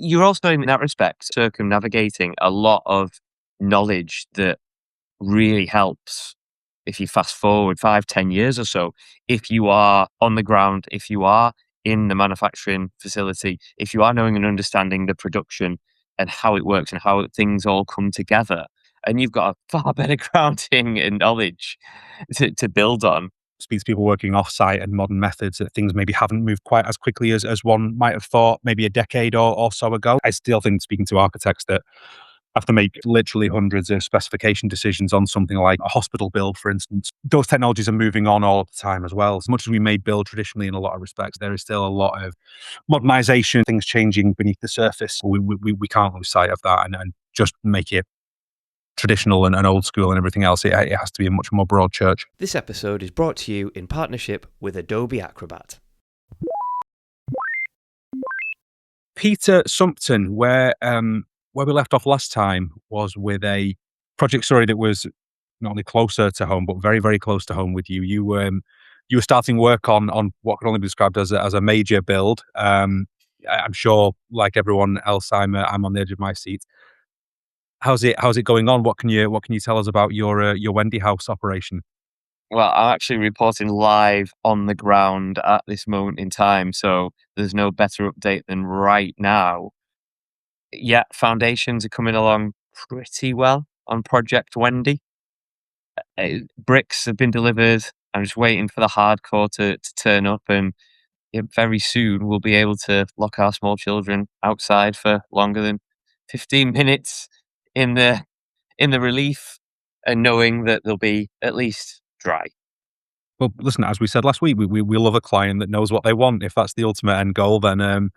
you're also, in that respect, circumnavigating a lot of knowledge that really helps if you fast forward 5, 10 years or so. If you are on the ground, if you are in the manufacturing facility, if you are knowing and understanding the production and how it works and how things all come together, and you've got a far better grounding and knowledge to build on. Speaks to people working off-site and modern methods that things maybe haven't moved quite as quickly as one might have thought maybe a decade or so ago. I still think, speaking to architects, that have to make literally hundreds of specification decisions on something like a hospital build, for instance. Those technologies are moving on all the time as well. As much as we may build traditionally in a lot of respects, there is still a lot of modernization, things changing beneath the surface. We can't lose sight of that and just make it traditional and old school and everything else. It has to be a much more broad church. This episode is brought to you in partnership with Adobe Acrobat. Peter Sumpton, where we left off last time was with a project story that was not only closer to home, but very, very close to home with you. You were starting work on what could only be described as a major build. I'm sure, like everyone else, I'm on the edge of my seat. How's it going on? What can you tell us about your Wendy House operation? Well, I'm actually reporting live on the ground at this moment in time, so there's no better update than right now. Yeah, foundations are coming along pretty well on Project Wendy. Bricks have been delivered. I'm just waiting for the hardcore to turn up, and very soon we'll be able to lock our small children outside for longer than 15 minutes in the relief, and knowing that they'll be at least dry. Well, listen, as we said last week, we love a client that knows what they want. If that's the ultimate end goal, then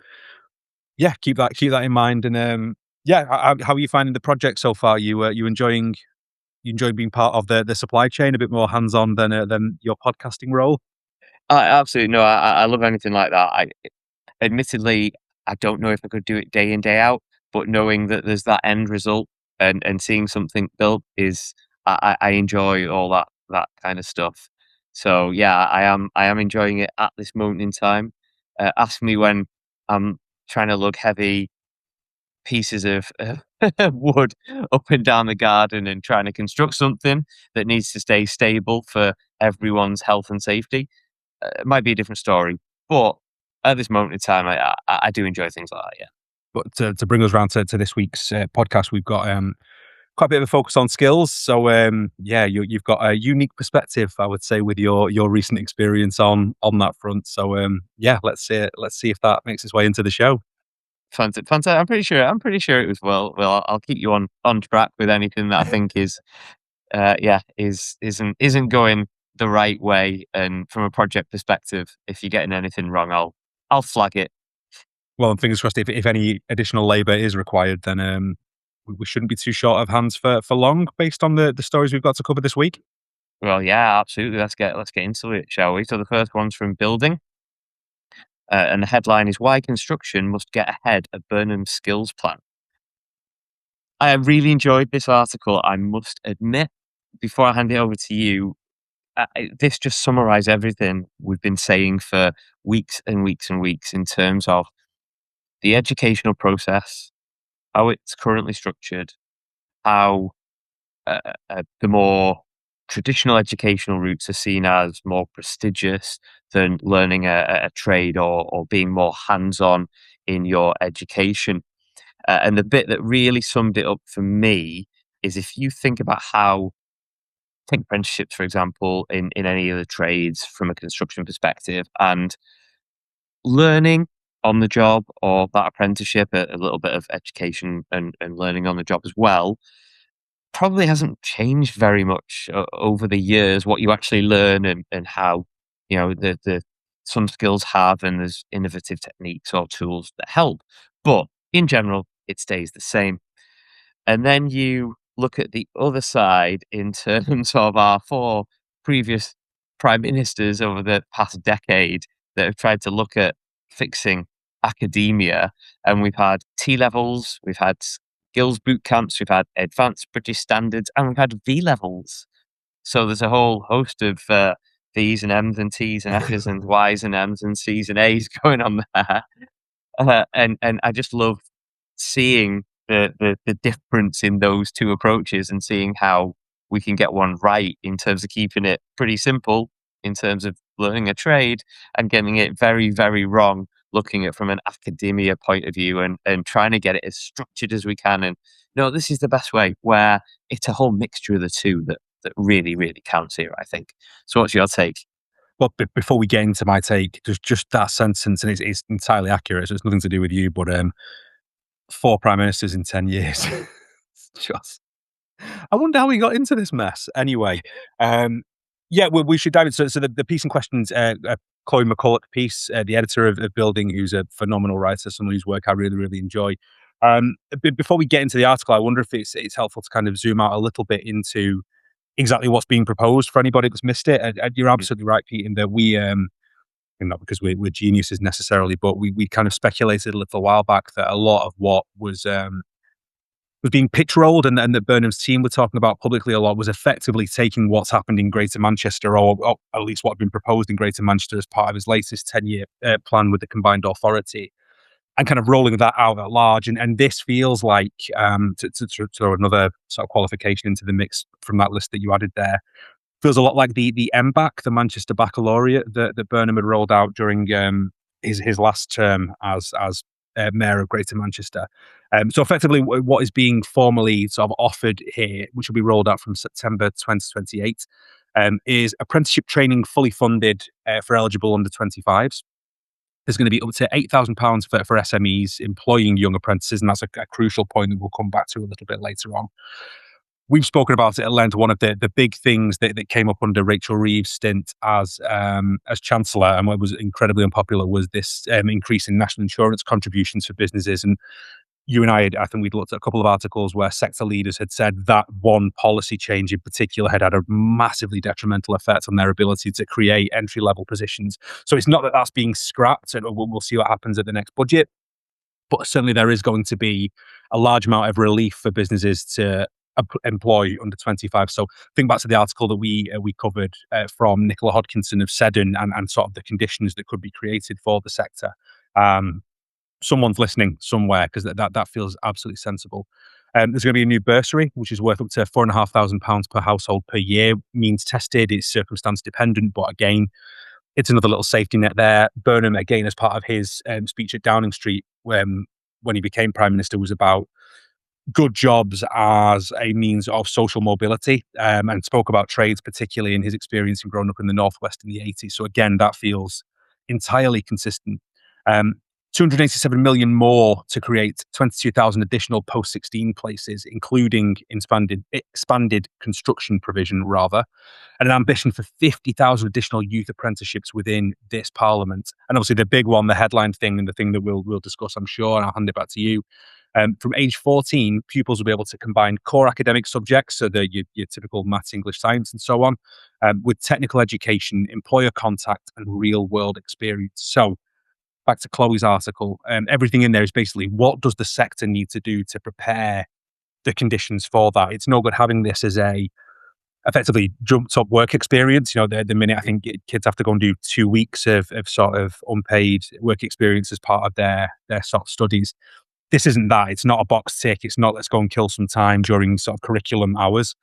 keep that in mind. And how are you finding the project so far? You enjoying being part of the supply chain, a bit more hands on than your podcasting role? Absolutely no. I love anything like that. Admittedly, I don't know if I could do it day in, day out, but knowing that there's that end result and seeing something built is, I enjoy all that kind of stuff. So yeah, I am enjoying it at this moment in time. Ask me when I'm trying to lug heavy pieces of wood up and down the garden and trying to construct something that needs to stay stable for everyone's health and safety. It might be a different story, but at this moment in time, I do enjoy things like that. Yeah. But to bring us around to this week's podcast, we've got quite a bit of a focus on skills. So you've got a unique perspective, I would say, with your recent experience on that front. So let's see if that makes its way into the show. Fantastic. I'm pretty sure it was well. I'll keep you on track with anything that I think isn't going the right way. And from a project perspective, if you're getting anything wrong, I'll flag it. Well, and fingers crossed, if any additional labour is required, then we shouldn't be too short of hands for long, based on the stories we've got to cover this week. Well, yeah, absolutely. Let's get into it, shall we? So the first one's from Building. And the headline is "Why Construction Must Get Ahead of Burnham's Skills Plan." I really enjoyed this article, I must admit. Before I hand it over to you, this just summarised everything we've been saying for weeks and weeks and weeks in terms of the educational process, how it's currently structured, how the more traditional educational routes are seen as more prestigious than learning a trade or being more hands-on in your education. And the bit that really summed it up for me is, if you think about how, take apprenticeships, for example, in any of the trades from a construction perspective, and learning on the job or that apprenticeship, a little bit of education and learning on the job as well, probably hasn't changed very much over the years, what you actually learn and how, the some skills have, and there's innovative techniques or tools that help. But in general, it stays the same. And then you look at the other side in terms of our 4 previous prime ministers over the past decade that have tried to look at fixing academia. And we've had T-levels, we've had skills boot camps, we've had advanced British standards, and we've had V-levels. So there's a whole host of V's and M's and T's and F's and Y's and M's and C's and A's going on there. And I just love seeing the difference in those two approaches and seeing how we can get one right in terms of keeping it pretty simple in terms of learning a trade, and getting it very, very wrong looking at from an academia point of view, and trying to get it as structured as we can. And no, this is the best way, where it's a whole mixture of the two that really, really counts here, I think. So what's your take? Well, before we get into my take, just that sentence, and it's entirely accurate, so it's nothing to do with you, but 4 prime ministers in 10 years. It's just, I wonder how we got into this mess. Anyway, yeah, we should dive into. So the piece in questions, Chloe McCulloch piece, the editor of Building, who's a phenomenal writer, someone whose work I really, really enjoy. Before we get into the article, I wonder if it's helpful to kind of zoom out a little bit into exactly what's being proposed for anybody that's missed it. And you're absolutely right, Pete, in that we, and not because we're geniuses necessarily, but we kind of speculated a little while back that a lot of what was being pitch rolled, and that Burnham's team were talking about publicly a lot, was effectively taking what's happened in Greater Manchester, or at least what had been proposed in Greater Manchester as part of his latest 10-year plan with the combined authority, and kind of rolling that out at large. And this feels like, to throw another sort of qualification into the mix from that list that you added there, feels a lot like the MBAC, the Manchester Baccalaureate, that Burnham had rolled out during his last term as Mayor of Greater Manchester. So effectively, what is being formally sort of offered here, which will be rolled out from September 2028, is apprenticeship training fully funded for eligible under 25s. There's going to be up to £8,000 for SMEs employing young apprentices, and that's a crucial point that we'll come back to a little bit later on. We've spoken about it at length. One of the big things that came up under Rachel Reeves' stint as Chancellor, and what was incredibly unpopular, was this increase in national insurance contributions for businesses. And you and I think we'd looked at a couple of articles where sector leaders had said that one policy change in particular had had a massively detrimental effect on their ability to create entry-level positions. So it's not that that's being scrapped, and we'll see what happens at the next budget, but certainly there is going to be a large amount of relief for businesses to employ under 25. So think back to the article that we covered from Nicola Hodkinson of Seddon, and sort of the conditions that could be created for the sector. Someone's listening somewhere, because that feels absolutely sensible. There's going to be a new bursary, which is worth up to £4,500 per household per year. Means tested, it's circumstance dependent, but again, it's another little safety net there. Burnham, again, as part of his speech at Downing Street when he became Prime Minister, was about good jobs as a means of social mobility, and spoke about trades, particularly in his experience in growing up in the Northwest in the 80s. So again, that feels entirely consistent. 287 million more to create 22,000 additional post-16 places, including expanded construction provision, rather, and an ambition for 50,000 additional youth apprenticeships within this Parliament. And obviously the big one, the headline thing, and the thing that we'll discuss, I'm sure, and I'll hand it back to you. From age 14, pupils will be able to combine core academic subjects, so your typical maths, English, science, and so on, with technical education, employer contact, and real-world experience. So back to Chloe's article, everything in there is basically, what does the sector need to do to prepare the conditions for that? It's no good having this as a effectively jumped up work experience. The minute I think kids have to go and do 2 weeks of sort of unpaid work experience as part of their sort of studies. This isn't that. It's not a box tick. It's not let's go and kill some time during sort of curriculum hours.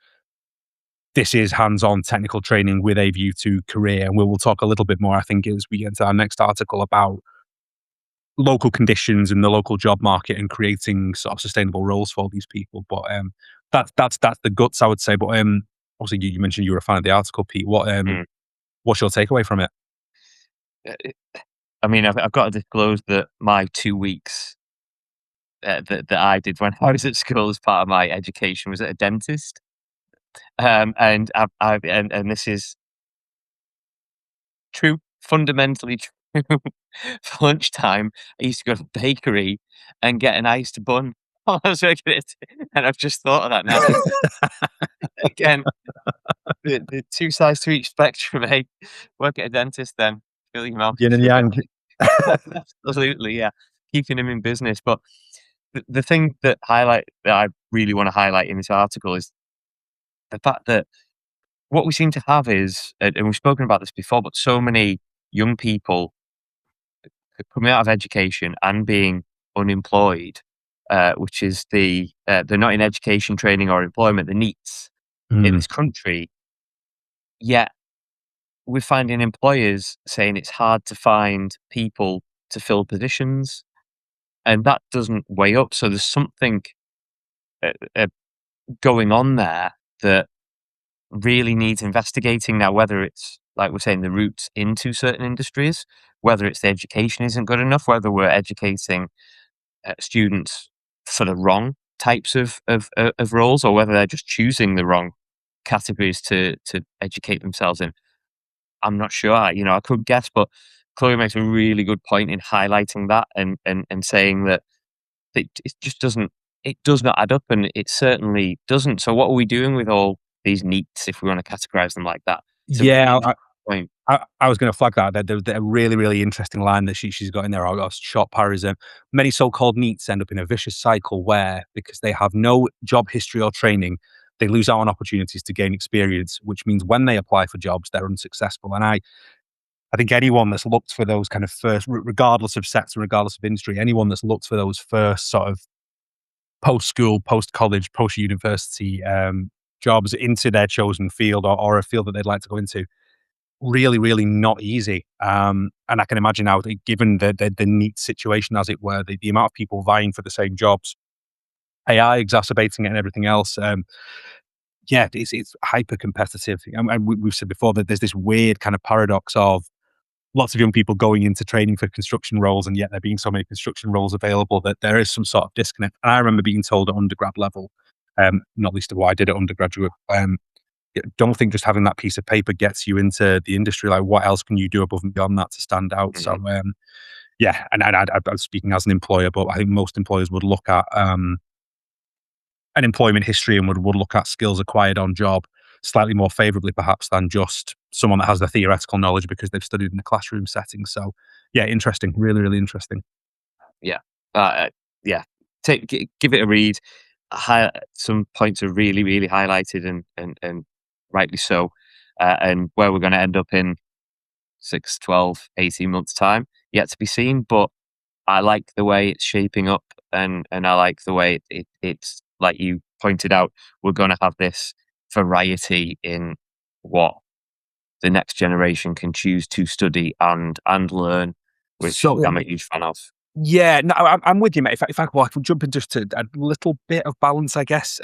This is hands-on technical training with a view to career. And we'll talk a little bit more, I think, as we get into our next article, about local conditions in the local job market and creating sort of sustainable roles for these people. But that's the guts, I would say. But obviously, you mentioned you were a fan of the article, Pete. What's your takeaway from it? I mean, I've got to disclose that my 2 weeks that I did when I was at school as part of my education was at a dentist, and this is true, fundamentally true. For lunchtime, I used to go to the bakery and get an iced bun while I was working it, and I've just thought of that now. Again, the two sides to each spectrum, eh? Work at a dentist, then fill your mouth. Yin and yang. Absolutely, yeah. Keeping him in business. But the thing that I really want to highlight in this article is the fact that what we seem to have is, and we've spoken about this before, but so many young people coming out of education and being unemployed which is they're not in education, training, or employment, the NEETs in this country. Yet we're finding employers saying it's hard to find people to fill positions, and that doesn't weigh up. So there's something going on there that really needs investigating now, whether it's, like we're saying, the routes into certain industries, whether it's the education isn't good enough, whether we're educating students for the wrong types of roles, or whether they're just choosing the wrong categories to educate themselves in. I'm not sure. I could guess, but Chloe makes a really good point in highlighting that and saying that it just doesn't, it does not add up, and it certainly doesn't. So what are we doing with all these NEETs if we want to categorize them like that? It's a really Yeah, good point. I was going to flag that. There's a really, really interesting line that she's got in there. I'll short paraphrase. Many so-called NEETs end up in a vicious cycle where, because they have no job history or training, they lose out on opportunities to gain experience, which means when they apply for jobs, they're unsuccessful. And I think anyone that's looked for those kind of first, regardless of sector, regardless of industry, anyone that's looked for those first sort of post-school, post-college, post-university jobs into their chosen field, or a field that they'd like to go into, really, really not easy. And I can imagine now, given the neat situation, as it were, the amount of people vying for the same jobs, AI exacerbating it and everything else. Yeah, it's hyper competitive. And we've said before that there's this weird kind of paradox of lots of young people going into training for construction roles, and yet there being so many construction roles available that there is some sort of disconnect. And I remember being told at undergrad level, not least of what I did at undergraduate, don't think just having that piece of paper gets you into the industry. Like, what else can you do above and beyond that to stand out? So, yeah, and I'm speaking as an employer, but I think most employers would look at an employment history and would look at skills acquired on job slightly more favorably, perhaps, than just someone that has the theoretical knowledge because they've studied in a classroom setting. So, yeah, interesting, really, really interesting. Yeah, yeah. Give it a read. Some points are really, really highlighted, and rightly so. And where we're going to end up in 6, 12, 18 months' time, yet to be seen. But I like the way it's shaping up, and I like the way it's, like you pointed out, we're going to have this variety in what the next generation can choose to study and learn, which I'm a huge fan of. Yeah, no, I'm with you, mate. If I can jump in just to a little bit of balance, I guess.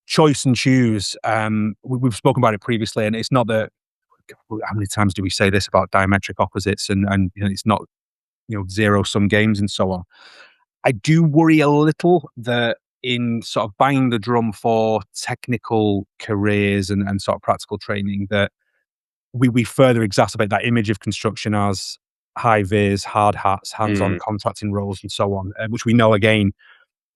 Choice and choose. We've spoken about it previously, and it's not that. How many times do we say this about diametric opposites, and it's not zero sum games and so on. I do worry a little that in sort of banging the drum for technical careers and sort of practical training, that we further exacerbate that image of construction as high vis, hard hats, hands-on contracting roles and so on, which we know, again,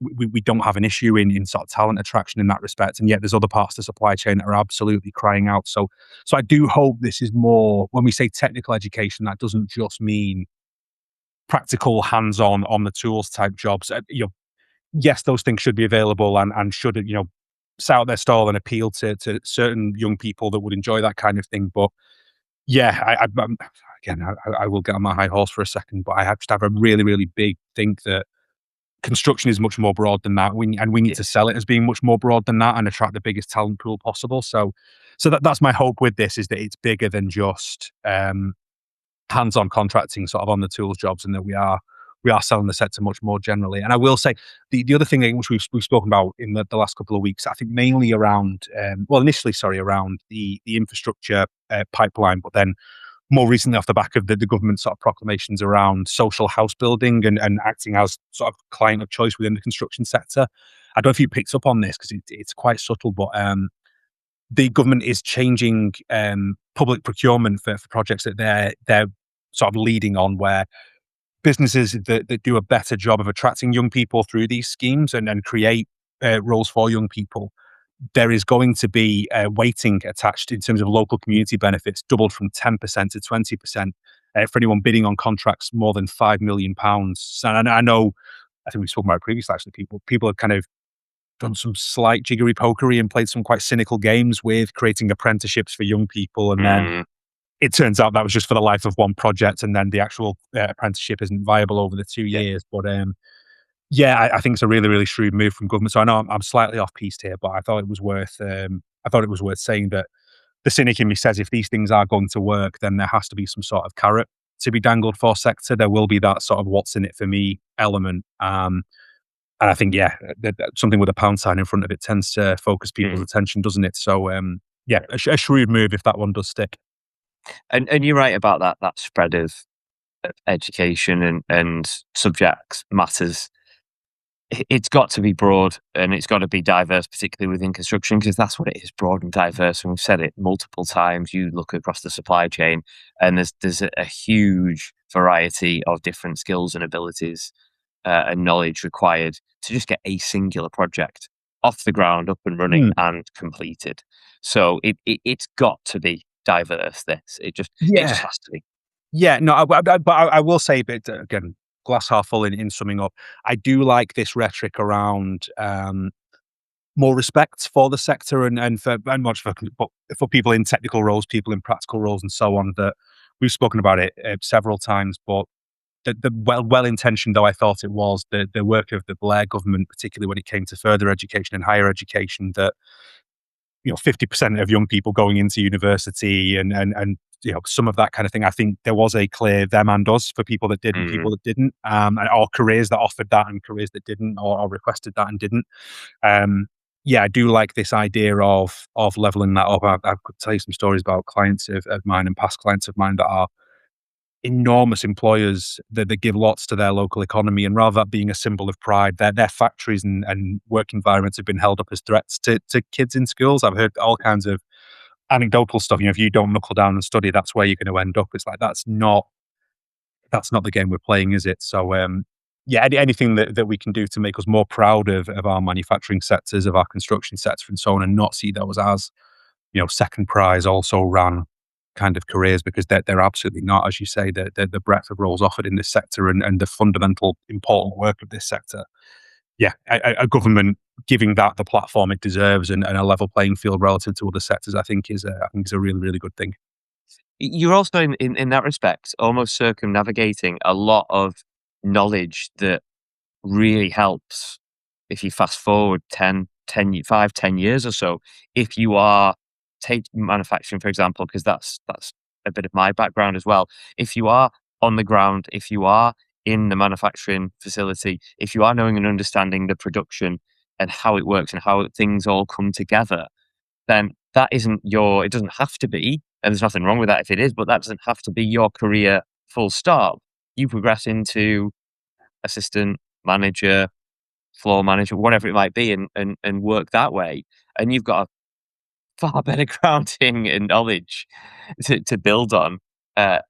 we don't have an issue in sort of talent attraction in that respect. And yet there's other parts of the supply chain that are absolutely crying out. So I do hope this is more, when we say technical education, that doesn't just mean practical, hands-on, on the tools type jobs. Yes, those things should be available and should, set out their stall and appeal to certain young people that would enjoy that kind of thing. But yeah, I will get on my high horse for a second, but I just have a really, really big think that construction is much more broad than that. We need to sell it as being much more broad than that and attract the biggest talent pool possible. So that's my hope with this, is that it's bigger than just hands-on contracting, sort of on the tools jobs, and that we are selling the sector much more generally. And I will say the other thing which we've spoken about in the last couple of weeks, I think mainly around initially around the infrastructure pipeline, but then more recently off the back of the government sort of proclamations around social house building and acting as sort of client of choice within the construction sector. I don't know if you picked up on this, because it's quite subtle, but the government is changing public procurement for projects that they're sort of leading on, where businesses that do a better job of attracting young people through these schemes and create roles for young people, there is going to be weighting attached in terms of local community benefits, doubled from 10% to 20% for anyone bidding on contracts more than £5 million. And I know, I think we've spoken about it previously, actually, people have kind of done some slight jiggery pokery and played some quite cynical games with creating apprenticeships for young people. And then it turns out that was just for the life of one project, and then the actual apprenticeship isn't viable over the 2 years. But Yeah, I think it's a really, really shrewd move from government. So I know I'm slightly off piste here, but I thought it was worth. I thought it was worth saying that the cynic in me says if these things are going to work, then there has to be some sort of carrot to be dangled for sector. There will be that sort of what's in it for me element. And I think, yeah, something with a pound sign in front of it tends to focus people's Mm. attention, doesn't it? So, yeah, a shrewd move if that one does stick. And you're right about that spread of education and subjects matters. It's got to be broad and it's got to be diverse, particularly within construction, because that's what it is, broad and diverse. And we've said it multiple times. You look across the supply chain, and there's a huge variety of different skills and abilities and knowledge required to just get a singular project off the ground, up and running, Mm, and completed. So it's got to be diverse. It just yeah, has to be. yeah. No, but I will say, but again, glass half full in summing up. I do like this rhetoric around more respect for the sector and for and much for people in technical roles, people in practical roles, and so on. That we've spoken about it several times, but the well intentioned though I thought it was, the work of the Blair government, particularly when it came to further education and higher education, that 50% of young people going into university and some of that kind of thing. I think there was a clear them and us for people that did and Mm. people that didn't, or careers that offered that and careers that didn't, or requested that and didn't. Um, yeah, I do like this idea of leveling that up. I could tell you some stories about clients of mine and past clients of mine that are enormous employers that give lots to their local economy, and rather that being a symbol of pride, their factories and work environments have been held up as threats to kids in schools. I've heard all kinds of anecdotal stuff. If you don't knuckle down and study, that's where you're going to end up. It's like that's not the game we're playing, is it? So yeah, anything that we can do to make us more proud of our manufacturing sectors, of our construction sector, and so on, and not see those as second prize, also ran kind of careers, because they're absolutely not, as you say, the breadth of roles offered in this sector and the fundamental important work of this sector. Yeah, a government giving that the platform it deserves and a level playing field relative to other sectors, I think is a really, really good thing. You're also in that respect almost circumnavigating a lot of knowledge that really helps if you fast forward 10 years or so. If you are, take manufacturing, for example, because that's a bit of my background as well. If you are on the ground, if you are in the manufacturing facility, if you are knowing and understanding the production and how it works and how things all come together, then that isn't it doesn't have to be, and there's nothing wrong with that if it is, but that doesn't have to be your career full stop. You progress into assistant manager, floor manager, whatever it might be, and work that way. And you've got a far better grounding and knowledge to build on uh,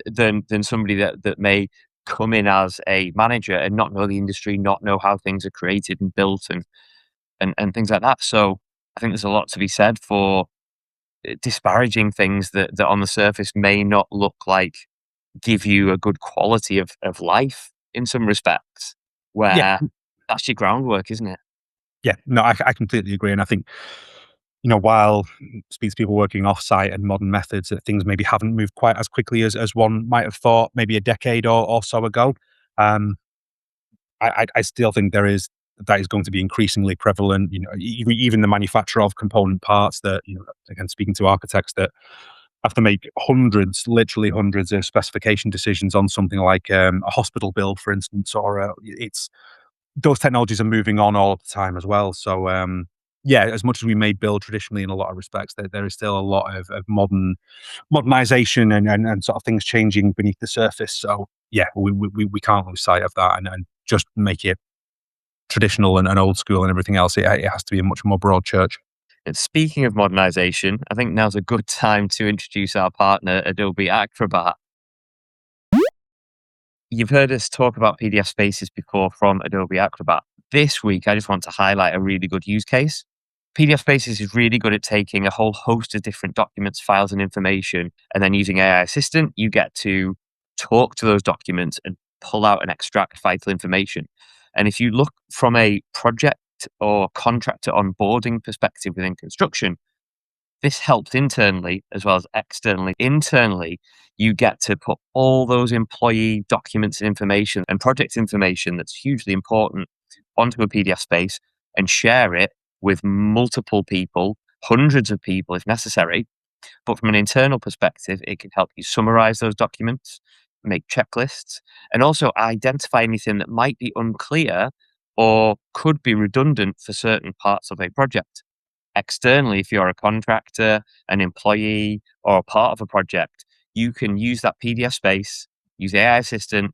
than somebody that may come in as a manager and not know the industry, not know how things are created and built and things like that. So I think there's a lot to be said for disparaging things that on the surface may not look like give you a good quality of life in some respects, Yeah, where that's your groundwork, isn't it? yeah, no, I completely agree, and I think while speaks to people working off-site and modern methods, that things maybe haven't moved quite as quickly as one might have thought maybe a decade or so ago. Um, I still think that is going to be increasingly prevalent. Even the manufacture of component parts that, again, speaking to architects that have to make literally hundreds of specification decisions on something like a hospital build, for instance, or it's those technologies are moving on all the time as well. So yeah, as much as we may build traditionally in a lot of respects, there is still a lot of modernization and sort of things changing beneath the surface. So yeah, we can't lose sight of that and just make it traditional and old school and everything else. It has to be a much more broad church. And speaking of modernization, I think now's a good time to introduce our partner, Adobe Acrobat. You've heard us talk about PDF Spaces before from Adobe Acrobat. This week, I just want to highlight a really good use case. PDF Spaces is really good at taking a whole host of different documents, files, and information, and then using AI Assistant, you get to talk to those documents and pull out and extract vital information. And if you look from a project or contractor onboarding perspective within construction, This helps internally as well as externally. Internally, you get to put all those employee documents and information and project information that's hugely important onto a PDF space and share it with multiple people, hundreds of people if necessary. But from an internal perspective, it can help you summarize those documents, make checklists, and also identify anything that might be unclear or could be redundant for certain parts of a project. Externally, if you're a contractor, an employee, or a part of a project, you can use that PDF space, use AI Assistant,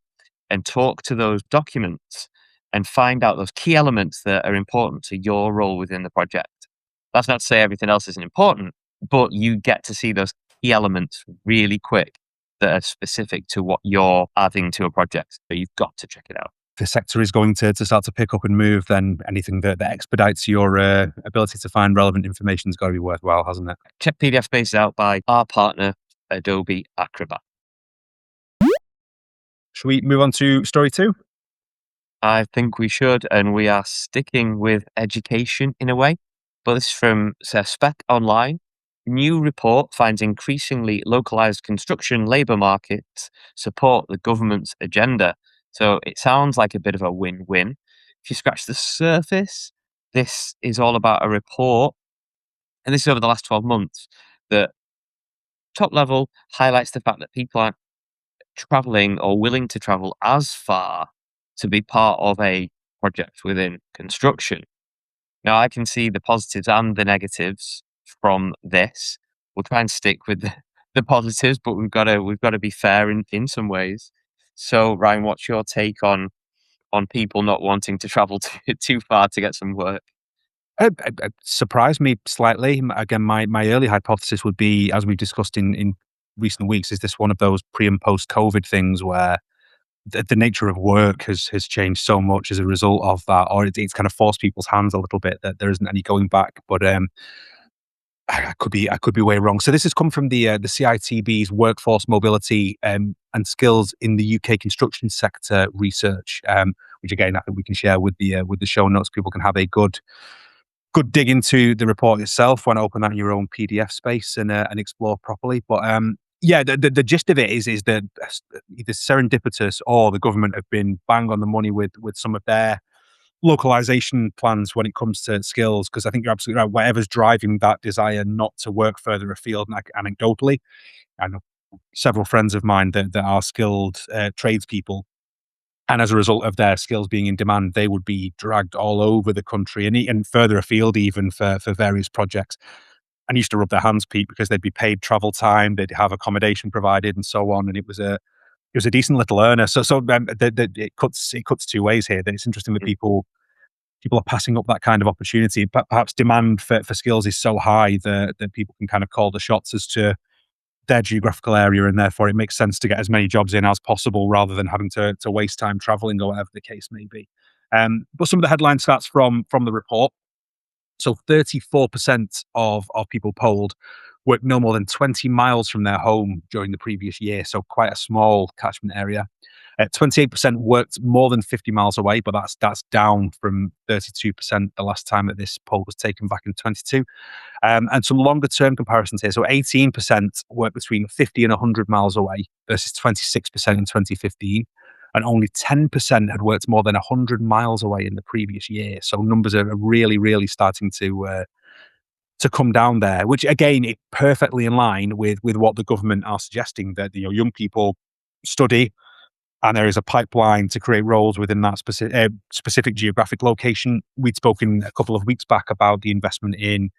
and talk to those documents and find out those key elements that are important to your role within the project. That's not to say everything else isn't important, but you get to see those key elements really quick that are specific to what you're adding to a project. So you've got to check it out. The sector is going to start to pick up and move, then anything that expedites your ability to find relevant information has got to be worthwhile, hasn't it? Check PDF Spaces out by our partner, Adobe Acrobat. Should we move on to story 2? I think we should, and we are sticking with education in a way. But this is from Spec Online. New report finds increasingly localized construction labour markets support the government's agenda. So it sounds like a bit of a win-win. If you scratch the surface, this is all about a report, and this is over the last 12 months, that top level highlights the fact that people aren't traveling or willing to travel as far to be part of a project within construction. Now, I can see the positives and the negatives from this. We'll try and stick with the positives, but we've got to be fair in some ways. So, Ryan, what's your take on people not wanting to travel too far to get some work? It surprised me slightly. Again, my early hypothesis would be, as we've discussed in recent weeks, is this one of those pre and post COVID things where the nature of work has changed so much as a result of that, or it's kind of forced people's hands a little bit that there isn't any going back. But I could be way wrong. So this has come from the CITB's workforce mobility and skills in the UK construction sector research, which again I think we can share with the show notes. People can have a good dig into the report itself when open that in your own PDF space and explore properly. But yeah, the gist of it is that either serendipitous or the government have been bang on the money with some of their localization plans when it comes to skills. Because I think you're absolutely right. Whatever's driving that desire not to work further afield, anecdotally, I know several friends of mine that are skilled tradespeople. And as a result of their skills being in demand, they would be dragged all over the country and further afield even for various projects. And used to rub their hands, Pete, because they'd be paid travel time, they'd have accommodation provided, and so on. And it was a decent little earner. So it cuts two ways here. That it's interesting that people are passing up that kind of opportunity. But perhaps demand for skills is so high that people can kind of call the shots as to their geographical area, and therefore it makes sense to get as many jobs in as possible rather than having to waste time traveling or whatever the case may be. But some of the headline stats from the report. So 34% of people polled worked no more than 20 miles from their home during the previous year, so quite a small catchment area. 28% worked more than 50 miles away, but that's down from 32% the last time that this poll was taken back in 22. And some longer term comparisons here. So 18% worked between 50 and 100 miles away versus 26% in 2015. And only 10% had worked more than 100 miles away in the previous year. So numbers are really, really starting to come down there, which again, is perfectly in line with what the government are suggesting, that young people study, and there is a pipeline to create roles within that specific geographic location. We'd spoken a couple of weeks back about the investment in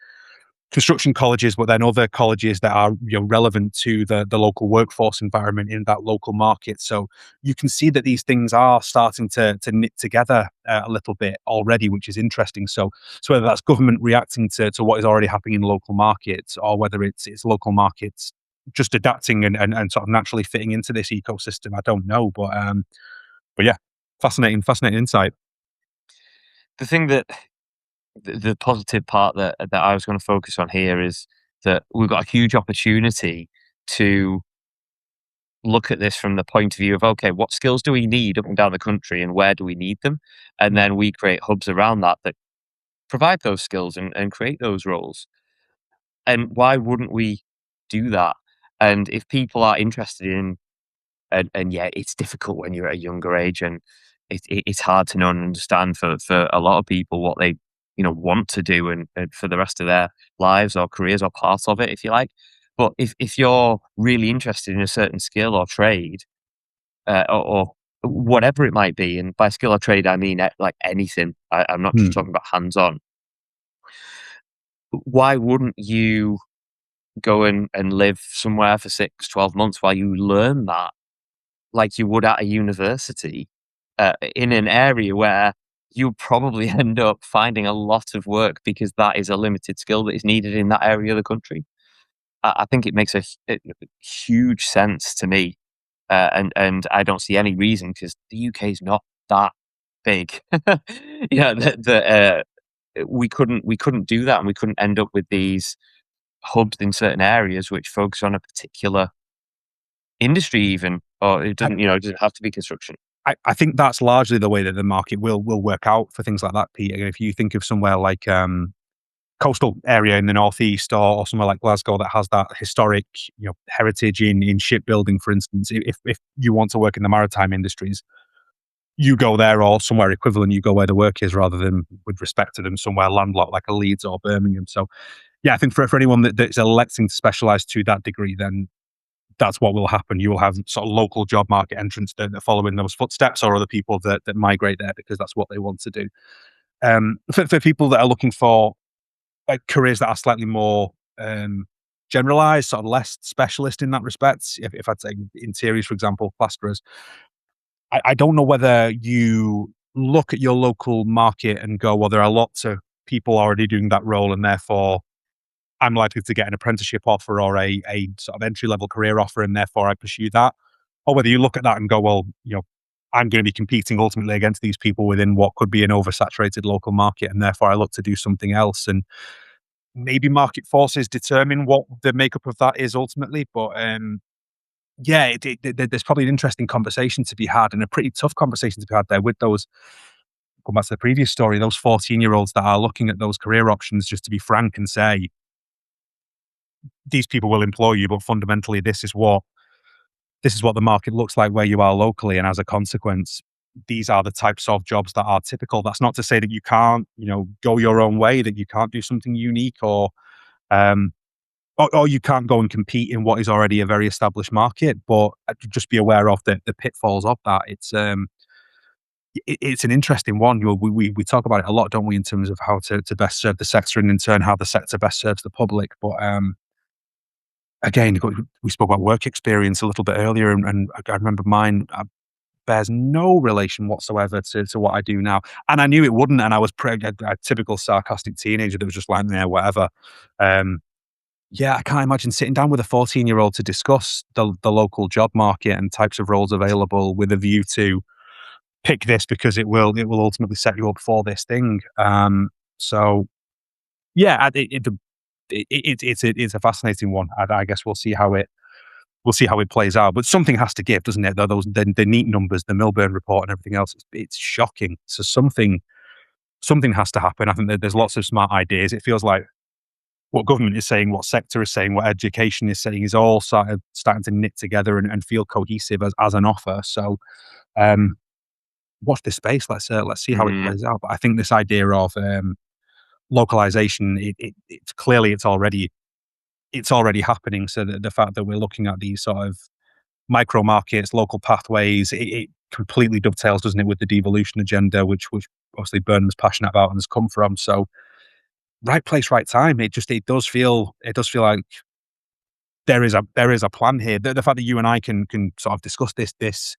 construction colleges, but then other colleges that are relevant to the local workforce environment in that local market. So you can see that these things are starting to knit together a little bit already, which is interesting. So whether that's government reacting to what is already happening in local markets, or whether it's local markets just adapting and sort of naturally fitting into this ecosystem, I don't know. But yeah, fascinating insight. The thing that the positive part that I was going to focus on here is that we've got a huge opportunity to look at this from the point of view of, okay, what skills do we need up and down the country and where do we need them? And then we create hubs around that provide those skills and create those roles. And why wouldn't we do that? And if people are interested in, and yeah, it's difficult when you're at a younger age, and it's hard to know and understand for a lot of people what they want to do, and for the rest of their lives or careers or part of it, if you like. But if you're really interested in a certain skill or trade, or whatever it might be, and by skill or trade I mean like anything. I'm not just Hmm. talking about hands on. Why wouldn't you go and live somewhere for 6, 12 months while you learn that, like you would at a university, in an area where you'll probably end up finding a lot of work because that is a limited skill that is needed in that area of the country. I think it makes a huge sense to me, and I don't see any reason, because the UK is not that big. That we couldn't do that, and we couldn't end up with these hubs in certain areas which focus on a particular industry even, or it doesn't have to be construction. I think that's largely the way that the market will work out for things like that, Peter. If you think of somewhere like coastal area in the northeast, or somewhere like Glasgow that has that historic heritage in shipbuilding, for instance, if you want to work in the maritime industries, you go there, or somewhere equivalent, you go where the work is, rather than, with respect to them, somewhere landlocked like a Leeds or Birmingham. So yeah, I think for anyone that's electing to specialize to that degree, then that's what will happen. You will have sort of local job market entrants that follow in those footsteps, or other people that migrate there because that's what they want to do. For people that are looking for careers that are slightly more generalized, sort of less specialist in that respect, if I'd say interiors, for example, plasterers, I don't know whether you look at your local market and go, well, there are lots of people already doing that role, and therefore I'm likely to get an apprenticeship offer, or a sort of entry level career offer, and therefore I pursue that. Or whether you look at that and go, well, I'm going to be competing ultimately against these people within what could be an oversaturated local market, and therefore I look to do something else. And maybe market forces determine what the makeup of that is ultimately. But yeah, there's probably an interesting conversation to be had, and a pretty tough conversation to be had there with those. Going back to the previous story, those 14-year-olds that are looking at those career options, just to be frank and say, these people will employ you, but fundamentally, this is what the market looks like where you are locally, and as a consequence, these are the types of jobs that are typical. That's not to say that you can't, go your own way, that you can't do something unique, um, or you can't go and compete in what is already a very established market. But just be aware of the pitfalls of that. It's an interesting one. We talk about it a lot, don't we, in terms of how to best serve the sector, and in turn how the sector best serves the public. But again, we spoke about work experience a little bit earlier, and I remember mine bears no relation whatsoever to what I do now. And I knew it wouldn't, and I was a typical sarcastic teenager that was just like, "Yeah, whatever." Yeah, I can't imagine sitting down with a 14-year-old to discuss the local job market and types of roles available, with a view to pick this because it will ultimately set you up for this thing. So yeah, it's a fascinating one. I guess we'll see how it plays out. But something has to give, doesn't it? Those the neat numbers, the Milburn report, and everything else. It's shocking. So something has to happen. I think that there's lots of smart ideas. It feels like what government is saying, what sector is saying, what education is saying, is all starting to knit together and feel cohesive as an offer. So watch this space. Let's see how it Mm. plays out. But I think this idea of localization, it's clearly it's already happening. So the fact that we're looking at these sort of micro markets, local pathways, it completely dovetails, doesn't it, with the devolution agenda, which obviously Burnham's passionate about and has come from. So right place, right time. It does feel like there is a plan here. The fact that you and I can sort of discuss this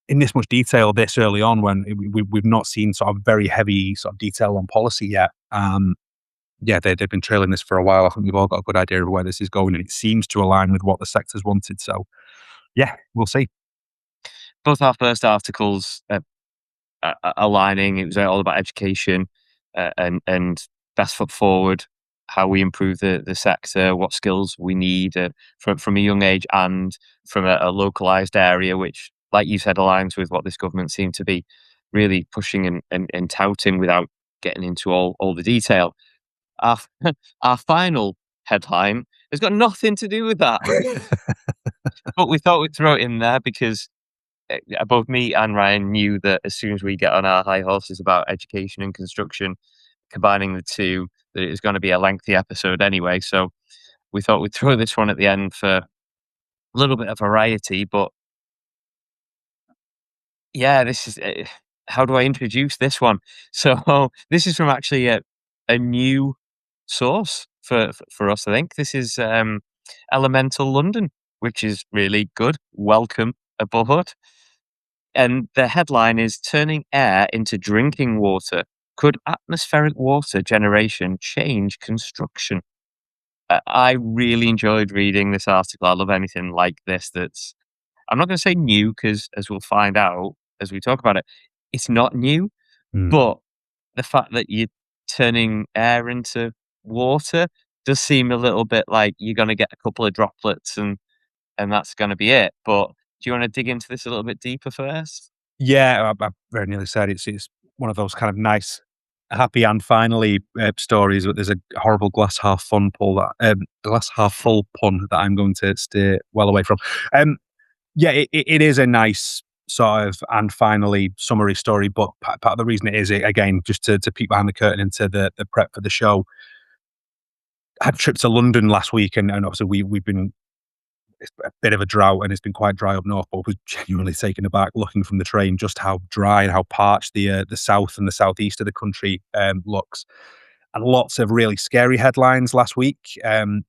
in this much detail this early on, when we've not seen sort of very heavy sort of detail on policy yet. Yeah, they've been trailing this for a while. I think we've all got a good idea of where this is going, and it seems to align with what the sector's wanted. So yeah, we'll see. Both our first articles, aligning. It was all about education, and best foot forward, how we improve the sector, what skills we need, from a young age, and from a localized area, which, like you said, aligns with what this government seemed to be really pushing and touting, without getting into all the detail. Our, our final headline has got nothing to do with that. But we thought we'd throw it in there because both me and Ryan knew that as soon as we get on our high horses about education and construction, combining the two, that it was going to be a lengthy episode anyway. So we thought we'd throw this one at the end for a little bit of variety. But yeah, this is how do I introduce this one? So this is from actually a new source for us. I think this is Elemental London, which is really good. Welcome aboard. And the headline is Turning Air into Drinking Water. Could atmospheric water generation change construction? I really enjoyed reading this article. I love anything like this that's, I'm not going to say new because, as we'll find out as we talk about it, it's not new. But the fact that you're turning air into water does seem a little bit like you're going to get a couple of droplets and that's going to be it. But do you want to dig into this a little bit deeper first? Yeah, I very nearly said it's one of those kind of nice, happy and finally stories. But there's a horrible glass half glass half full pun that I'm going to stay well away from. Yeah, it is a nice sort of and finally summary story. But part of the reason it is, again, just to peek behind the curtain into the prep for the show. I had a trip to London last week, and obviously we've been, it's a bit of a drought and it's been quite dry up north, but I was genuinely taken aback looking from the train just how dry and how parched the south and the southeast of the country looks. And lots of really scary headlines last week,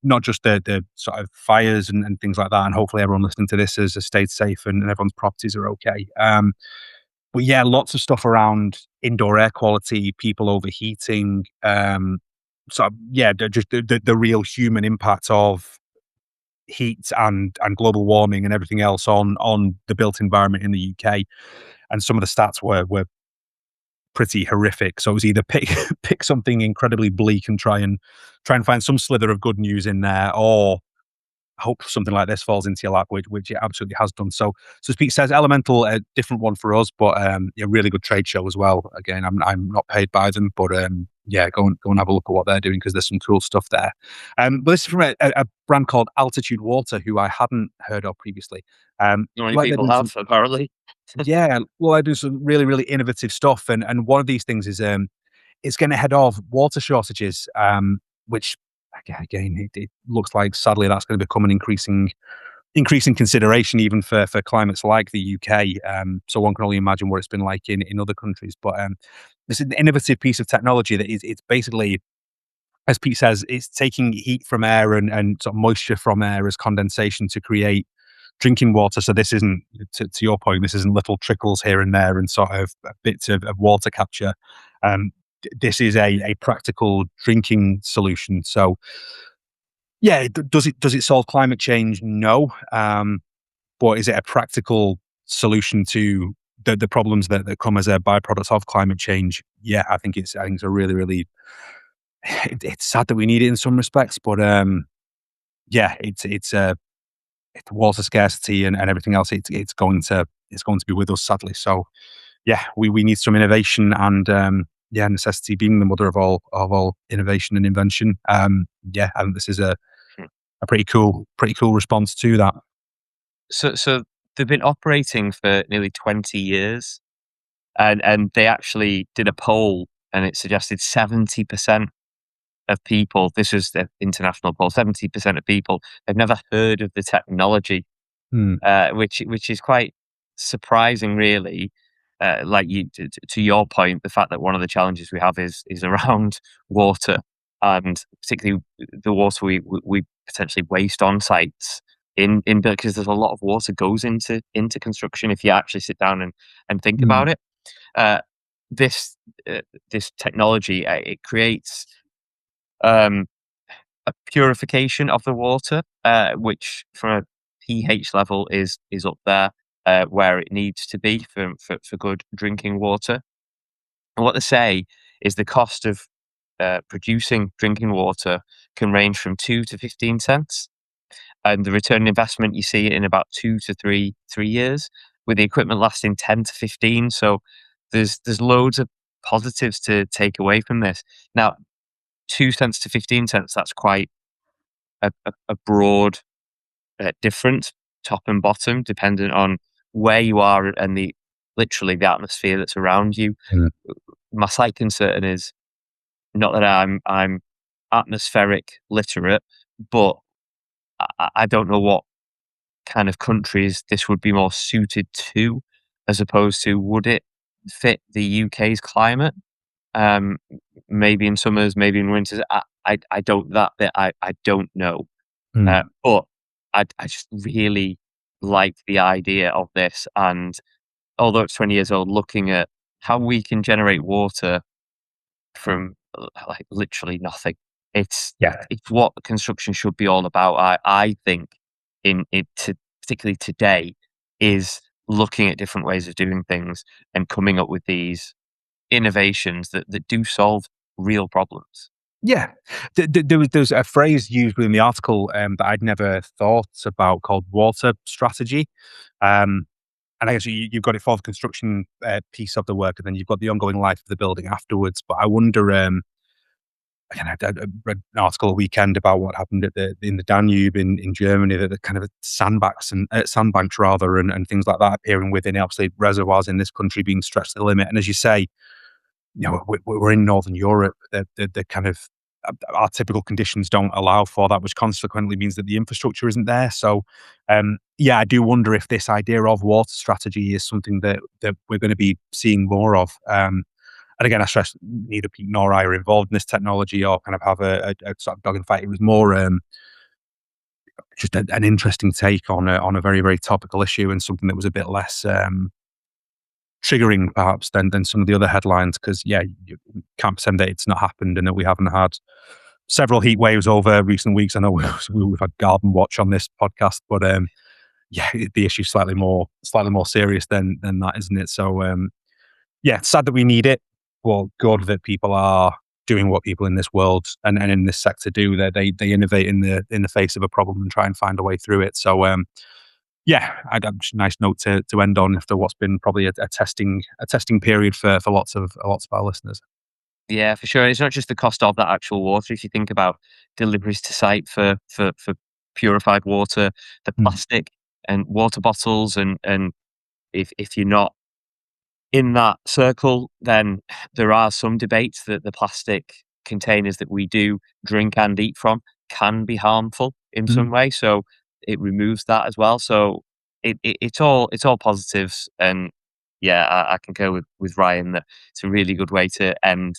not just the sort of fires and things like that. And hopefully everyone listening to this has stayed safe and everyone's properties are okay. But yeah, lots of stuff around indoor air quality, people overheating, yeah, just the real human impact of heat and global warming and everything else on the built environment in the UK. And some of the stats were pretty horrific. So it was either pick something incredibly bleak and try and find some slither of good news in there, or hope something like this falls into your lap, which it absolutely has done. So Pete says Elemental, a different one for us, but a really good trade show as well. Again, I'm not paid by them, but yeah, go and have a look at what they're doing because there's some cool stuff there. But this is from a brand called Altitude Water, who I hadn't heard of previously. Not many people have, apparently. Yeah, well, I do some really, really innovative stuff, and one of these things is it's going to head off water shortages, which again it looks like sadly that's going to become an increasing consideration even for climates like the UK. So one can only imagine what it's been like in other countries. But this is an innovative piece of technology that it's basically, as Pete says, it's taking heat from air and sort of moisture from air as condensation to create drinking water. So this isn't, to your point, this isn't little trickles here and there and sort of bits of water capture. This is a practical drinking solution. So yeah, does it solve climate change? No. But is it a practical solution to the problems that come as a byproduct of climate change? Yeah, I think it's a really, really, it's sad that we need it in some respects, but yeah, it's water scarcity and everything else. It's going to be with us, sadly. So yeah, we need some innovation and yeah, necessity being the mother of all innovation and invention. Yeah, I think this is a pretty cool response to that. So they've been operating for nearly 20 years, and they actually did a poll, and it suggested 70% of people, this was the international poll, 70% of people have never heard of the technology, which is quite surprising, really. Like to your point, the fact that one of the challenges we have is around water, and particularly the water we potentially waste on sites in because there's a lot of water goes into construction if you actually sit down and think about it. This this technology, it creates a purification of the water, which from a pH level is up there where it needs to be for good drinking water. And what they say is the cost of producing drinking water can range from 2 to 15 cents, and the return on investment you see it in about 2 to 3 years, with the equipment lasting 10 to 15. So there's loads of positives to take away from this. Now, 2 cents to 15 cents, that's quite a broad different top and bottom, dependent on where you are and literally the atmosphere that's around you. Mm. My slight concern is not that I'm atmospheric literate, but I don't know what kind of countries this would be more suited to, as opposed to would it fit the UK's climate? Um, Maybe in summers, maybe in winters. I don't that bit. I don't know. Mm. But I just really like the idea of this, and although it's 20 years old, looking at how we can generate water from like literally nothing. Yeah. It's what construction should be all about. I think particularly today is looking at different ways of doing things and coming up with these innovations that do solve real problems. Yeah. There was a phrase used within the article that I'd never thought about called water strategy. Um, and I guess you've got it for the construction piece of the work, and then you've got the ongoing life of the building afterwards. But I wonder, again, I read an article a weekend about what happened in the Danube in Germany, that the kind of sandbanks and sandbanks rather, and things like that appearing within obviously reservoirs in this country being stretched to the limit. And as you say, we're in Northern Europe. The kind of our typical conditions don't allow for that, which consequently means that the infrastructure isn't there. So, yeah, I do wonder if this idea of water strategy is something that we're going to be seeing more of. And again, I stress neither Pete nor I are involved in this technology or kind of have a sort of dog in the fight. It was more just an interesting take on a very, very topical issue, and something that was a bit less triggering perhaps than some of the other headlines. Because yeah, you can't pretend that it's not happened and that we haven't had several heat waves over recent weeks. I know we've had Garden Watch on this podcast, but yeah, the issue's slightly more serious than that, isn't it? So yeah, it's sad that we need it, but good that people are doing what people in this world and in this sector do. That they innovate in the face of a problem and try and find a way through it. So yeah, I'd a nice note to end on after what's been probably a testing period for lots of our listeners. Yeah, for sure. It's not just the cost of that actual water. If you think about deliveries to site for purified water, the Mm. plastic and water bottles, and if you're not in that circle, then there are some debates that the plastic containers that we do drink and eat from can be harmful in Mm. some way. So it removes that as well. So it's all positives, and yeah, I concur with Ryan that it's a really good way to end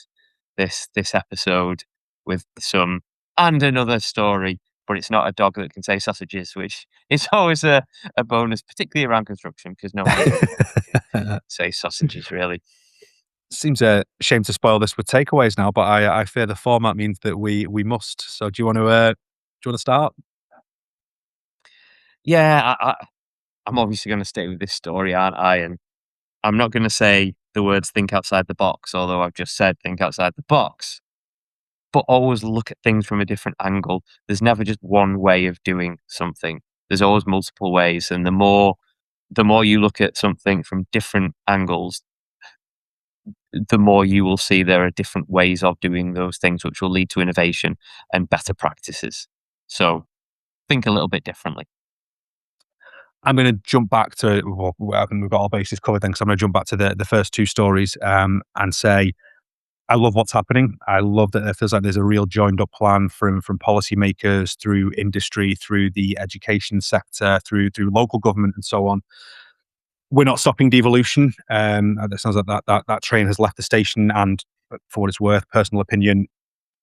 this episode with some and another story. But it's not a dog that can say sausages, which is always a bonus, particularly around construction, because nobody say sausages really. Seems a shame to spoil this with takeaways now, but I fear the format means that we must. So do you want to start? Yeah, I'm obviously going to stay with this story, aren't I? And I'm not going to say the words "think outside the box," although I've just said "think outside the box." But always look at things from a different angle. There's never just one way of doing something. There's always multiple ways, and the more you look at something from different angles, the more you will see there are different ways of doing those things, which will lead to innovation and better practices. So think a little bit differently. I'm going to jump back to, well, I think we've got all bases covered then, because I'm going to jump back to the first two stories and say, I love what's happening. I love that it feels like there's a real joined up plan from policymakers through industry, through the education sector, through local government and so on. We're not stopping devolution. It sounds like that train has left the station, and for what it's worth, personal opinion,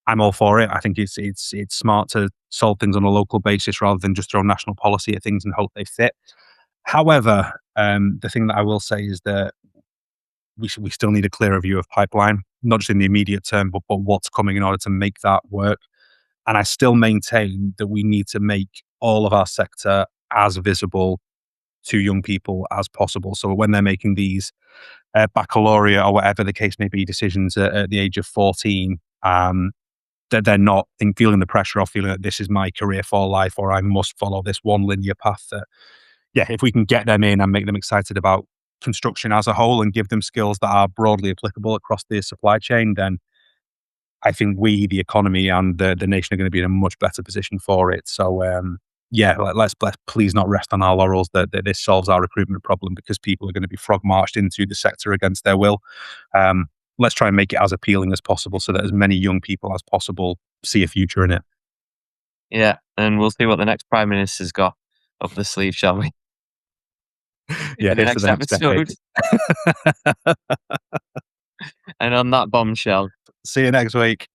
I'm all for it. I think it's smart to solve things on a local basis rather than just throw national policy at things and hope they fit. However, the thing that I will say is that we still need a clearer view of pipeline, not just in the immediate term, but what's coming in order to make that work. And I still maintain that we need to make all of our sector as visible to young people as possible. So when they're making these baccalaureate or whatever the case may be decisions at the age of 14, that they're not feeling the pressure of feeling that this is my career for life, or I must follow this one linear path. That, yeah, if we can get them in and make them excited about construction as a whole and give them skills that are broadly applicable across the supply chain, then I think we, the economy and the nation, are going to be in a much better position for it. So, yeah, let's please not rest on our laurels that this solves our recruitment problem, because people are going to be frog marched into the sector against their will. Let's try and make it as appealing as possible so that as many young people as possible see a future in it. Yeah, and we'll see what the next Prime Minister's got up the sleeve, shall we? Yeah, In the here's to next the next episode. decade. And on that bombshell, See you next week.